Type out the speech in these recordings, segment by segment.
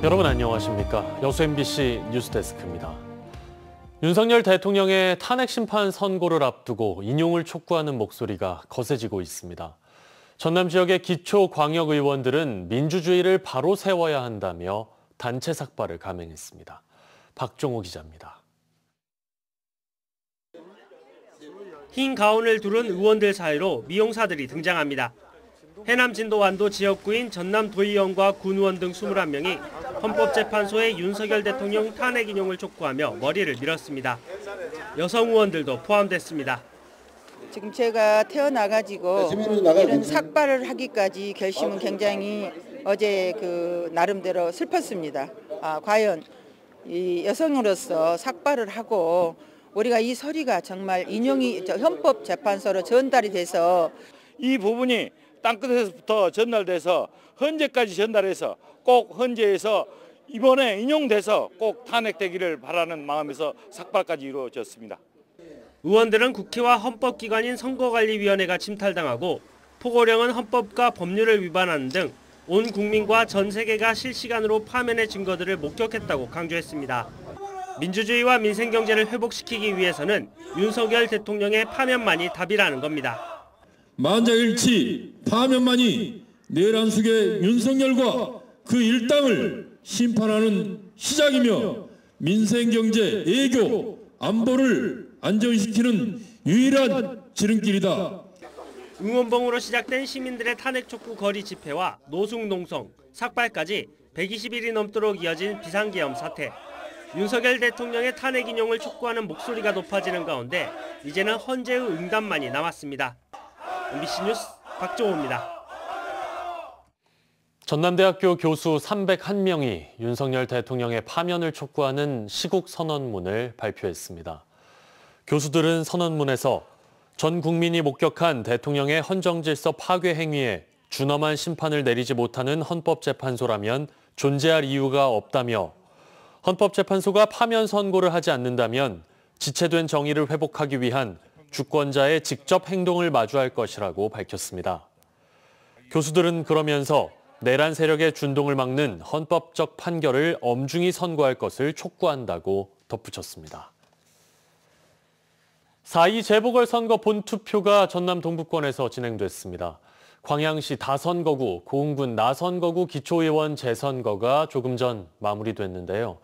여러분 안녕하십니까? 여수 MBC 뉴스데스크입니다. 윤석열 대통령의 탄핵 심판 선고를 앞두고 인용을 촉구하는 목소리가 거세지고 있습니다. 전남 지역의 기초광역의원들은 민주주의를 바로 세워야 한다며 단체 삭발을 감행했습니다. 박종호 기자입니다. 흰 가운을 두른 의원들 사이로 미용사들이 등장합니다. 해남 진도완도 지역구인 전남 도의원과 군의원 등 21명이 헌법재판소에 윤석열 대통령 탄핵 인용을 촉구하며 머리를 밀었습니다. 여성 의원들도 포함됐습니다. 지금 제가 태어나가지고 이런 삭발을 하기까지 결심은 굉장히 어제 나름대로 슬펐습니다. 과연 이 여성으로서 삭발을 하고 우리가 이 소리가 정말 인용이 헌법재판소로 전달이 돼서 이 부분이 땅끝에서부터 전달돼서 헌재까지 전달해서 꼭 헌재에서 이번에 인용돼서 꼭 탄핵되기를 바라는 마음에서 삭발까지 이루어졌습니다. 의원들은 국회와 헌법기관인 선거관리위원회가 침탈당하고 포고령은 헌법과 법률을 위반하는 등 온 국민과 전 세계가 실시간으로 파면의 증거들을 목격했다고 강조했습니다. 민주주의와 민생경제를 회복시키기 위해서는 윤석열 대통령의 파면만이 답이라는 겁니다. 만장일치 파면만이 내란 속의 윤석열과 그 일당을 심판하는 시작이며 민생경제, 애교, 안보를 안정시키는 유일한 지름길이다. 응원봉으로 시작된 시민들의 탄핵 촉구 거리 집회와 노숙 농성, 삭발까지 120일이 넘도록 이어진 비상계엄 사태. 윤석열 대통령의 탄핵 인용을 촉구하는 목소리가 높아지는 가운데 이제는 헌재의 응답만이 남았습니다. MBC 뉴스 박종호입니다. 전남대학교 교수 301명이 윤석열 대통령의 파면을 촉구하는 시국 선언문을 발표했습니다. 교수들은 선언문에서 전 국민이 목격한 대통령의 헌정질서 파괴 행위에 준엄한 심판을 내리지 못하는 헌법재판소라면 존재할 이유가 없다며 헌법재판소가 파면 선고를 하지 않는다면 지체된 정의를 회복하기 위한 주권자의 직접 행동을 마주할 것이라고 밝혔습니다. 교수들은 그러면서 내란 세력의 준동을 막는 헌법적 판결을 엄중히 선고할 것을 촉구한다고 덧붙였습니다. 4.2 재보궐선거 본투표가 전남 동부권에서 진행됐습니다. 광양시 다선거구, 고흥군 나선거구 기초의원 재선거가 조금 전 마무리됐는데요.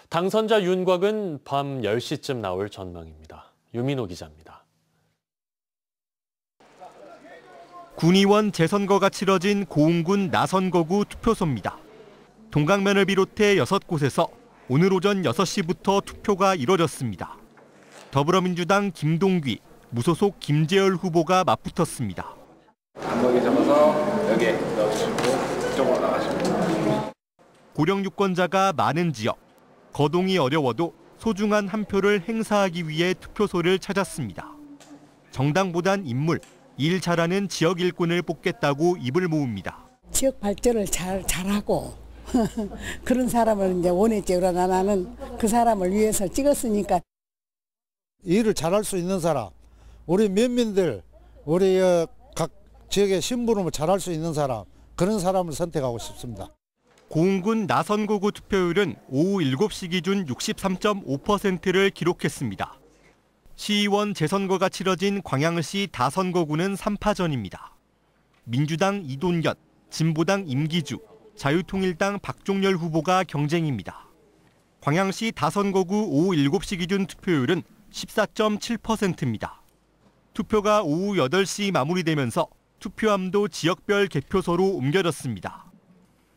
당선자 윤곽은 밤 10시쯤 나올 전망입니다. 유민호 기자입니다. 군의원 재선거가 치러진 고흥군 나선거구 투표소입니다. 동강면을 비롯해 6곳에서 오늘 오전 6시부터 투표가 이뤄졌습니다. 더불어민주당 김동귀, 무소속 김재열 후보가 맞붙었습니다. 감독이 잡아서 여기에 넣어주시고 이쪽으로 나가시면 됩니다. 고령 유권자가 많은 지역, 거동이 어려워도 소중한 한 표를 행사하기 위해 투표소를 찾았습니다. 정당보단 인물, 일 잘하는 지역 일꾼을 뽑겠다고 입을 모읍니다. 지역 발전을 잘하고 그런 사람을 이제 원했죠. 그러나 나는 그 사람을 위해서 찍었으니까. 일을 잘할 수 있는 사람, 우리 면민들, 우리 각 지역의 심부름을 잘할 수 있는 사람, 그런 사람을 선택하고 싶습니다. 고흥군 나선거구 투표율은 오후 7시 기준 63.5%를 기록했습니다. 시의원 재선거가 치러진 광양시 다선거구는 3파전입니다. 민주당 이돈연, 진보당 임기주, 자유통일당 박종열 후보가 경쟁입니다. 광양시 다선거구 오후 7시 기준 투표율은 14.7%입니다. 투표가 오후 8시 마무리되면서 투표함도 지역별 개표소로 옮겨졌습니다.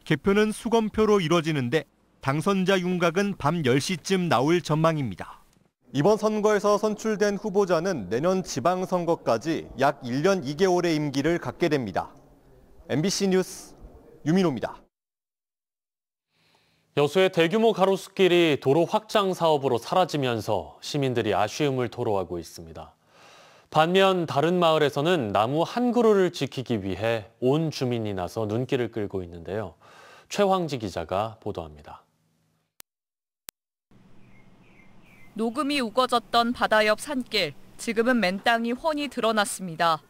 개표는 수검표로 이뤄지는데 당선자 윤곽은 밤 10시쯤 나올 전망입니다. 이번 선거에서 선출된 후보자는 내년 지방선거까지 약 1년 2개월의 임기를 갖게 됩니다. MBC 뉴스 유민호입니다. 여수의 대규모 가로수길이 도로 확장 사업으로 사라지면서 시민들이 아쉬움을 토로하고 있습니다. 반면 다른 마을에서는 나무 한 그루를 지키기 위해 온 주민이 나서 눈길을 끌고 있는데요. 최황지 기자가 보도합니다. 녹음이 우거졌던 바다 옆 산길, 지금은 맨땅이 훤히 드러났습니다.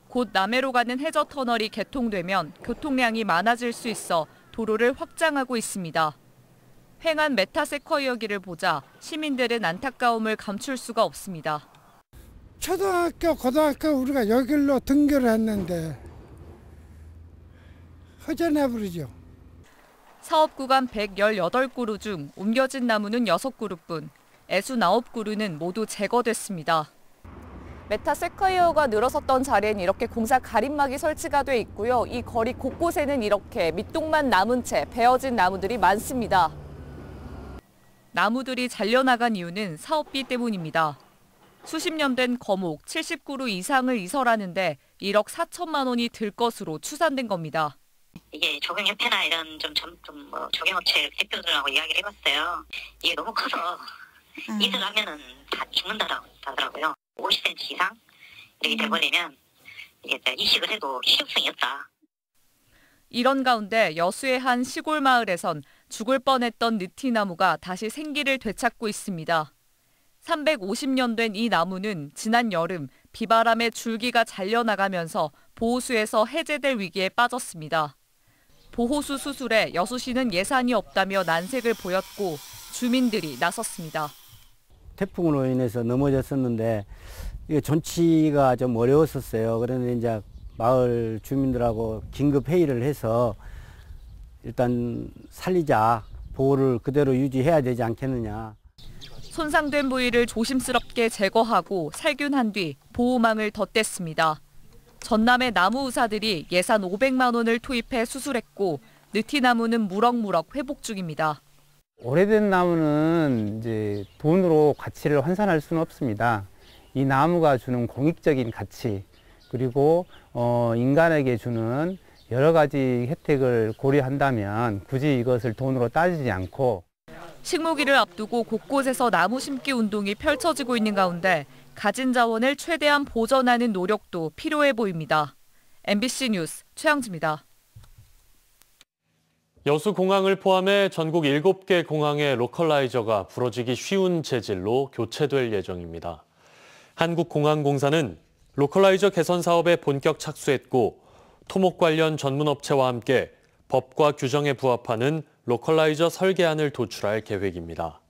곧 남해로 가는 해저 터널이 개통되면 교통량이 많아질 수 있어 도로를 확장하고 있습니다. 횡한 메타세쿼이어기를 보자 시민들은 안타까움을 감출 수가 없습니다. 초등학교, 고등학교 우리가 여기로 등교를 했는데 허전해버리죠. 사업 구간 118그루 중 옮겨진 나무는 6그루뿐, 69그루는 모두 제거됐습니다. 메타세쿼이어가 늘어섰던 자리엔 이렇게 공사 가림막이 설치가 돼 있고요. 이 거리 곳곳에는 이렇게 밑동만 남은 채 베어진 나무들이 많습니다. 나무들이 잘려나간 이유는 사업비 때문입니다. 수십 년 된 거목 70그루 이상을 이설하는데 1억 4천만 원이 들 것으로 추산된 겁니다. 이게 조경협회나 이런 조경업체 대표들하고 이야기를 해봤어요. 이게 너무 커서 이설하면은 다 죽는다고 하더라고요. 50cm 이상 이렇게 돼버리면 이게 이식을 해도 실효성이 없다. 이런 가운데 여수의 한 시골 마을에선 죽을 뻔했던 느티나무가 다시 생기를 되찾고 있습니다. 350년 된 이 나무는 지난 여름 비바람에 줄기가 잘려나가면서 보호수에서 해제될 위기에 빠졌습니다. 보호수 수술에 여수시는 예산이 없다며 난색을 보였고 주민들이 나섰습니다. 태풍으로 인해서 넘어졌었는데 이게 존치가 좀 어려웠었어요. 그런데 이제 마을 주민들하고 긴급 회의를 해서 일단 살리자, 보호를 그대로 유지해야 되지 않겠느냐. 손상된 부위를 조심스럽게 제거하고 살균한 뒤 보호망을 덧댔습니다. 전남의 나무 의사들이 예산 500만 원을 투입해 수술했고 느티나무는 무럭무럭 회복 중입니다. 오래된 나무는 이제 돈으로 가치를 환산할 수는 없습니다. 이 나무가 주는 공익적인 가치, 그리고 인간에게 주는 여러 가지 혜택을 고려한다면 굳이 이것을 돈으로 따지지 않고. 식목일을 앞두고 곳곳에서 나무 심기 운동이 펼쳐지고 있는 가운데 가진 자원을 최대한 보전하는 노력도 필요해 보입니다. MBC 뉴스 최양지입니다. 여수공항을 포함해 전국 7개 공항의 로컬라이저가 부러지기 쉬운 재질로 교체될 예정입니다. 한국공항공사는 로컬라이저 개선 사업에 본격 착수했고 토목 관련 전문업체와 함께 법과 규정에 부합하는 로컬라이저 설계안을 도출할 계획입니다.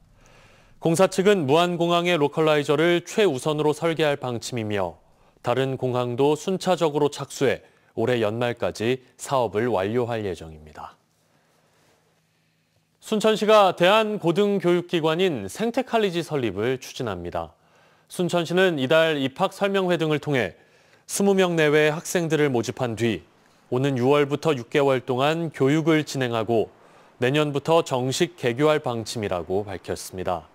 공사 측은 무안공항의 로컬라이저를 최우선으로 설계할 방침이며 다른 공항도 순차적으로 착수해 올해 연말까지 사업을 완료할 예정입니다. 순천시가 대한고등교육기관인 생태칼리지 설립을 추진합니다. 순천시는 이달 입학 설명회 등을 통해 20명 내외의 학생들을 모집한 뒤 오는 6월부터 6개월 동안 교육을 진행하고 내년부터 정식 개교할 방침이라고 밝혔습니다.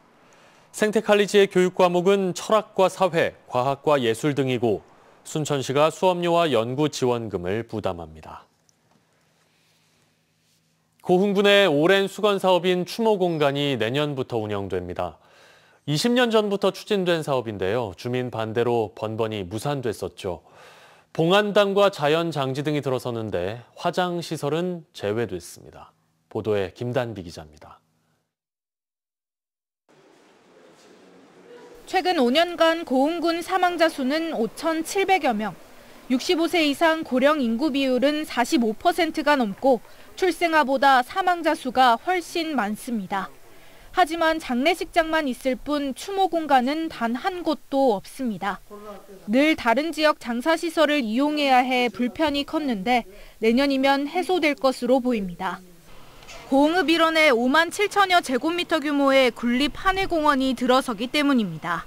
생태칼리지의 교육 과목은 철학과 사회, 과학과 예술 등이고 순천시가 수업료와 연구 지원금을 부담합니다. 고흥군의 오랜 수건 사업인 추모공간이 내년부터 운영됩니다. 20년 전부터 추진된 사업인데요. 주민 반대로 번번이 무산됐었죠. 봉안당과 자연장지 등이 들어섰는데 화장시설은 제외됐습니다. 보도에 김단비 기자입니다. 최근 5년간 고흥군 사망자 수는 5,700여 명, 65세 이상 고령 인구 비율은 45%가 넘고 출생아보다 사망자 수가 훨씬 많습니다. 하지만 장례식장만 있을 뿐 추모 공간은 단 한 곳도 없습니다. 늘 다른 지역 장사시설을 이용해야 해 불편이 컸는데 내년이면 해소될 것으로 보입니다. 고흥읍 일원에 5만 7천여 제곱미터 규모의 군립 한해공원이 들어서기 때문입니다.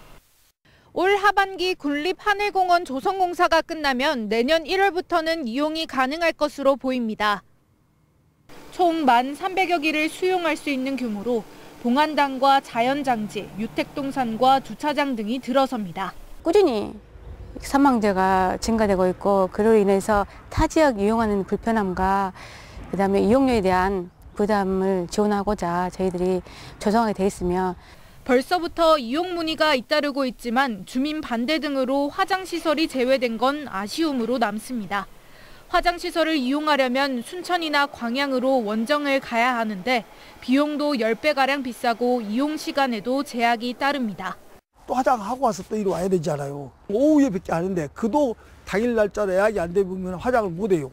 올 하반기 군립 한해공원 조성공사가 끝나면 내년 1월부터는 이용이 가능할 것으로 보입니다. 총 1,300여 기를 수용할 수 있는 규모로 봉안당과 자연장지, 유택동산과 주차장 등이 들어섭니다. 꾸준히 사망자가 증가되고 있고 그로 인해서 타 지역 이용하는 불편함과 그다음에 이용료에 대한 부담을 지원하고자 저희들이 조성하게 돼 있으며 벌써부터 이용 문의가 잇따르고 있지만 주민 반대 등으로 화장시설이 제외된 건 아쉬움으로 남습니다. 화장시설을 이용하려면 순천이나 광양으로 원정을 가야 하는데 비용도 10배가량 비싸고 이용 시간에도 제약이 따릅니다. 또 화장하고 와서 또 이리 와야 되잖아요. 오후에 밖에 하는데 그도 당일 날짜로 예약이 안 되면 화장을 못 해요.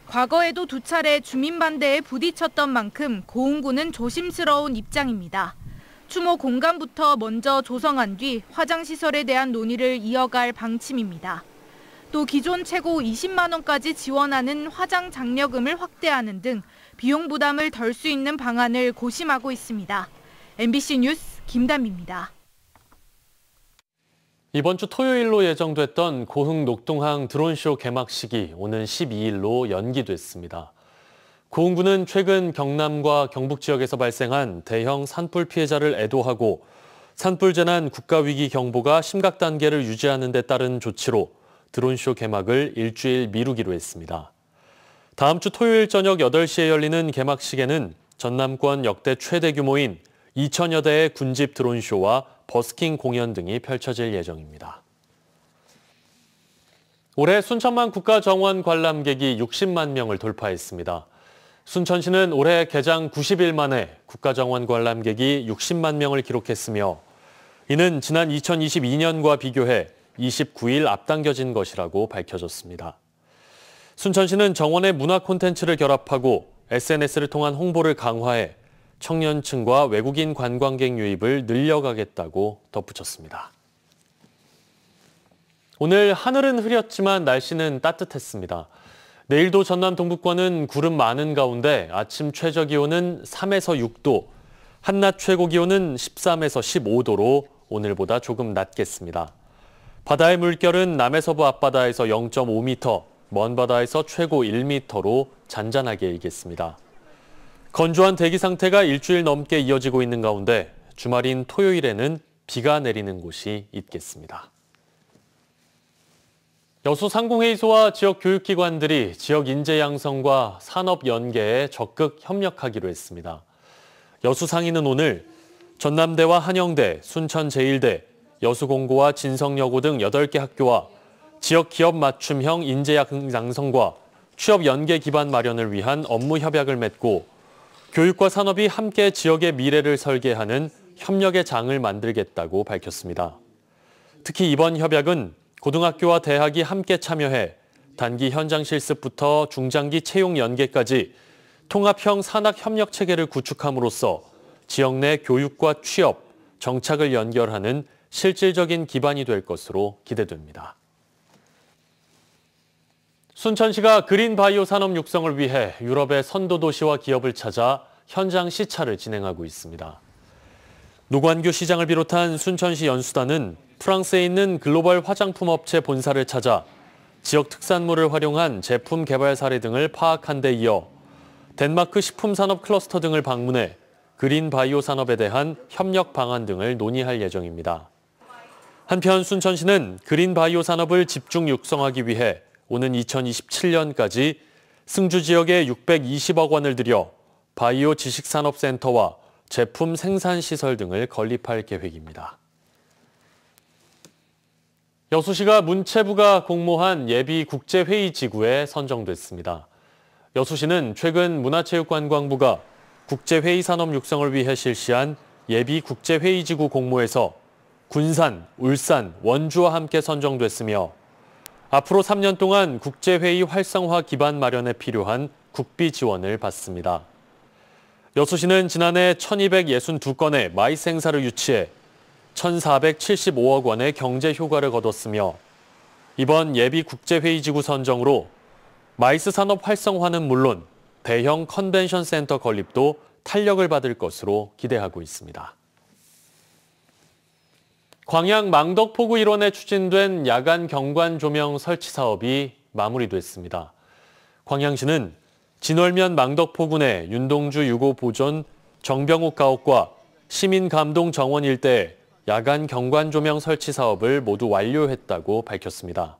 과거에도 2차례 주민 반대에 부딪혔던 만큼 고흥군은 조심스러운 입장입니다. 추모 공간부터 먼저 조성한 뒤 화장시설에 대한 논의를 이어갈 방침입니다. 또 기존 최고 20만 원까지 지원하는 화장 장려금을 확대하는 등 비용 부담을 덜 수 있는 방안을 고심하고 있습니다. MBC 뉴스 김단비입니다. 이번 주 토요일로 예정됐던 고흥 녹동항 드론쇼 개막식이 오는 12일로 연기됐습니다. 고흥군은 최근 경남과 경북 지역에서 발생한 대형 산불 피해자를 애도하고 산불 재난 국가위기 경보가 심각 단계를 유지하는 데 따른 조치로 드론쇼 개막을 일주일 미루기로 했습니다. 다음 주 토요일 저녁 8시에 열리는 개막식에는 전남권 역대 최대 규모인 2천여 대의 군집 드론쇼와 버스킹 공연 등이 펼쳐질 예정입니다. 올해 순천만 국가정원 관람객이 60만 명을 돌파했습니다. 순천시는 올해 개장 90일 만에 국가정원 관람객이 60만 명을 기록했으며 이는 지난 2022년과 비교해 29일 앞당겨진 것이라고 밝혀졌습니다. 순천시는 정원의 문화 콘텐츠를 결합하고 SNS를 통한 홍보를 강화해 청년층과 외국인 관광객 유입을 늘려가겠다고 덧붙였습니다. 오늘 하늘은 흐렸지만 날씨는 따뜻했습니다. 내일도 전남 동부권은 구름 많은 가운데 아침 최저 기온은 3에서 6도, 한낮 최고 기온은 13에서 15도로 오늘보다 조금 낮겠습니다. 바다의 물결은 남해서부 앞바다에서 0.5m, 먼 바다에서 최고 1m로 잔잔하게 일겠습니다. 건조한 대기 상태가 일주일 넘게 이어지고 있는 가운데 주말인 토요일에는 비가 내리는 곳이 있겠습니다. 여수 상공회의소와 지역 교육기관들이 지역 인재 양성과 산업 연계에 적극 협력하기로 했습니다. 여수 상인은 오늘 전남대와 한영대, 순천제일대, 여수공고와 진성여고 등 8개 학교와 지역 기업 맞춤형 인재 양성과 취업 연계 기반 마련을 위한 업무 협약을 맺고 교육과 산업이 함께 지역의 미래를 설계하는 협력의 장을 만들겠다고 밝혔습니다. 특히 이번 협약은 고등학교와 대학이 함께 참여해 단기 현장 실습부터 중장기 채용 연계까지 통합형 산학 협력 체계를 구축함으로써 지역 내 교육과 취업, 정착을 연결하는 실질적인 기반이 될 것으로 기대됩니다. 순천시가 그린 바이오 산업 육성을 위해 유럽의 선도 도시와 기업을 찾아 현장 시찰을 진행하고 있습니다. 노관규 시장을 비롯한 순천시 연수단은 프랑스에 있는 글로벌 화장품 업체 본사를 찾아 지역 특산물을 활용한 제품 개발 사례 등을 파악한 데 이어 덴마크 식품산업 클러스터 등을 방문해 그린 바이오 산업에 대한 협력 방안 등을 논의할 예정입니다. 한편 순천시는 그린 바이오 산업을 집중 육성하기 위해 오는 2027년까지 승주 지역에 620억 원을 들여 바이오 지식산업센터와 제품 생산시설 등을 건립할 계획입니다. 여수시가 문체부가 공모한 예비 국제회의지구에 선정됐습니다. 여수시는 최근 문화체육관광부가 국제회의 산업 육성을 위해 실시한 예비 국제회의지구 공모에서 군산, 울산, 원주와 함께 선정됐으며 앞으로 3년 동안 국제회의 활성화 기반 마련에 필요한 국비 지원을 받습니다. 여수시는 지난해 1,262건의 마이스 행사를 유치해 1,475억 원의 경제 효과를 거뒀으며 이번 예비 국제회의지구 선정으로 마이스 산업 활성화는 물론 대형 컨벤션 센터 건립도 탄력을 받을 것으로 기대하고 있습니다. 광양 망덕포구 일원에 추진된 야간 경관 조명 설치 사업이 마무리됐습니다. 광양시는 진월면 망덕포구 내 윤동주 유고 보존 정병욱 가옥과 시민감동 정원 일대에 야간 경관 조명 설치 사업을 모두 완료했다고 밝혔습니다.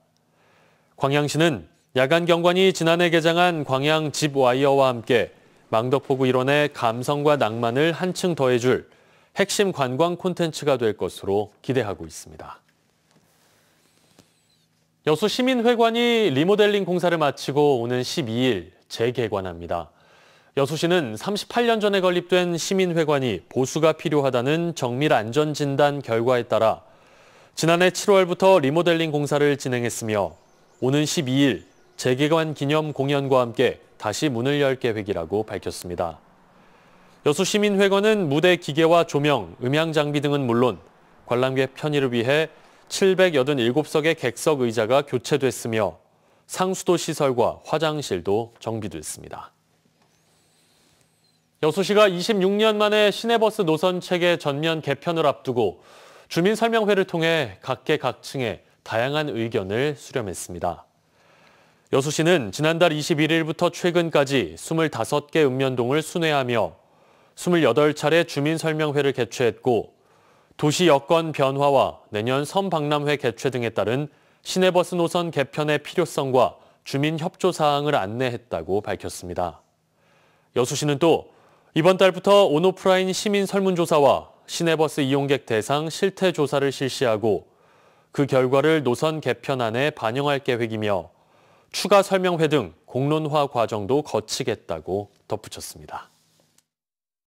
광양시는 야간 경관이 지난해 개장한 광양 집 와이어와 함께 망덕포구 일원의 감성과 낭만을 한층 더해줄 핵심 관광 콘텐츠가 될 것으로 기대하고 있습니다. 여수 시민회관이 리모델링 공사를 마치고 오는 12일 재개관합니다. 여수시는 38년 전에 건립된 시민회관이 보수가 필요하다는 정밀 안전진단 결과에 따라 지난해 7월부터 리모델링 공사를 진행했으며 오는 12일 재개관 기념 공연과 함께 다시 문을 열 계획이라고 밝혔습니다. 여수시민회관은 무대 기계와 조명, 음향 장비 등은 물론 관람객 편의를 위해 787석의 객석 의자가 교체됐으며 상수도 시설과 화장실도 정비됐습니다. 여수시가 26년 만에 시내버스 노선 체계 전면 개편을 앞두고 주민설명회를 통해 각계각층의 다양한 의견을 수렴했습니다. 여수시는 지난달 21일부터 최근까지 25개 읍면동을 순회하며 28차례 주민설명회를 개최했고 도시 여건 변화와 내년 선박람회 개최 등에 따른 시내버스 노선 개편의 필요성과 주민 협조 사항을 안내했다고 밝혔습니다. 여수시는 또 이번 달부터 온오프라인 시민 설문조사와 시내버스 이용객 대상 실태 조사를 실시하고 그 결과를 노선 개편안에 반영할 계획이며 추가 설명회 등 공론화 과정도 거치겠다고 덧붙였습니다.